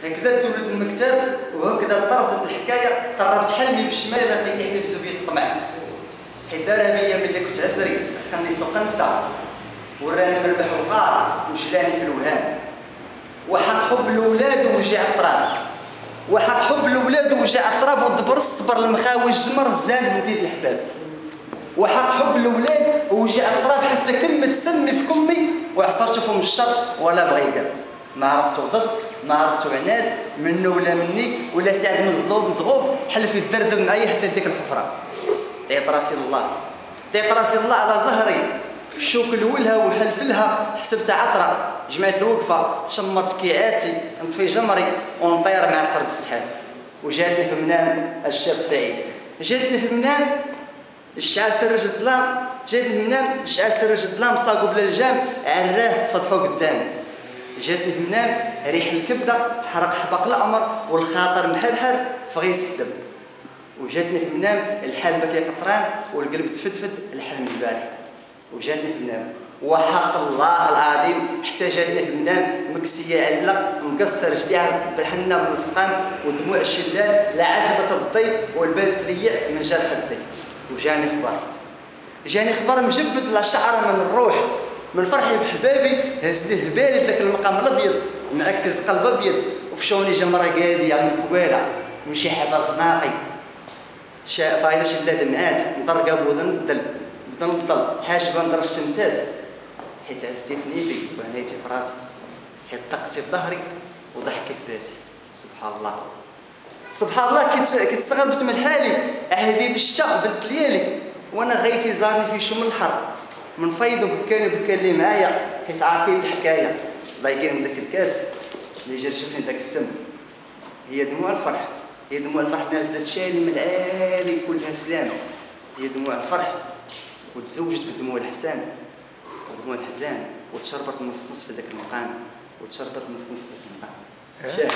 هكذا تولد المكتب وهكذا طرزت الحكايه. قربت حلمي بالشمال طيح لي بزوفيه الطمع. حيت دار بيا ملي كنت عسري دخلني سوق نسا وراني مربح وقار وجلاني في الوهان. وحق حب الاولاد ووجع الطراب، وحق حب الاولاد ووجع الطراب والدبر الصبر المخاوي الجمر الزاد من بيد الحباب. وحق حب الاولاد ووجع الطراب حتى كلمه سمي في كمي وعصرت فم الشر ولا بغى يقال. ما عرفتو ضد ما عرفتو عناد منه ولا مني ولا سعد مزلوب مزغوب حلف يدردب معايا حتى ديك الحفره. عيط راسي الله، عيط راسي الله على زهري شوك الولها وحلفلها حسبت عطره. جمعت الوقفه تشمرت كيعاتي نطفي جمري ونطير مع سرب السحاب. وجاتني في المنام الشاب سعيد، جاتني في المنام الشعال سرج الظلام، جاتني في المنام الشعال سرج الظلام صاقو بلا الجام عراه فضحو قدام. جاتني في المنام ريح الكبده حرق حبق الامر والخاطر محرحر فغيس السب. وجاتني في المنام الحال بكي قطران والقلب تفتفت الحلم البارح. وجاتني في المنام وحق الله العظيم حتى جاتني في المنام مكسيه علق مقصر جديها بالحنه من السقام ودموع الشداد لا عتبه الضي والبال تليع من جرح الضي. وجاني خبر، جاني خبر مجبد لا شعره من الروح من فرحي بحبابي هز ليه البالي ذاك المقام الابيض معكز قلب ابيض وفشوني جمره قاديه من كويره من شي حبه ناقي فايده شده دمعات مطرقه بودن الدل بدن الضل حاجبه ندر الشمتات حيت عزتي في نيفي وهنيتي في راسي حيت طقتي في ظهري وضحكي في راسي. سبحان الله سبحان الله كيتستغرب باسم الحالي عهدي بالشق بالكليالي وانا غيتي زارني في شم الحر من فيض بكاني اللي معايا حيت عارفين الحكايه. الله يكرم داك الكاس اللي جرجفني داك السم هي دموع الفرح، هي دموع الفرح نازله تشالي من العالي كلها سلامه. هي دموع الفرح وتزوجت بدموع الحسان ودموع الحزان وتشربت نص نص في ذاك المقام وتشربت نص نص في ذاك المقام.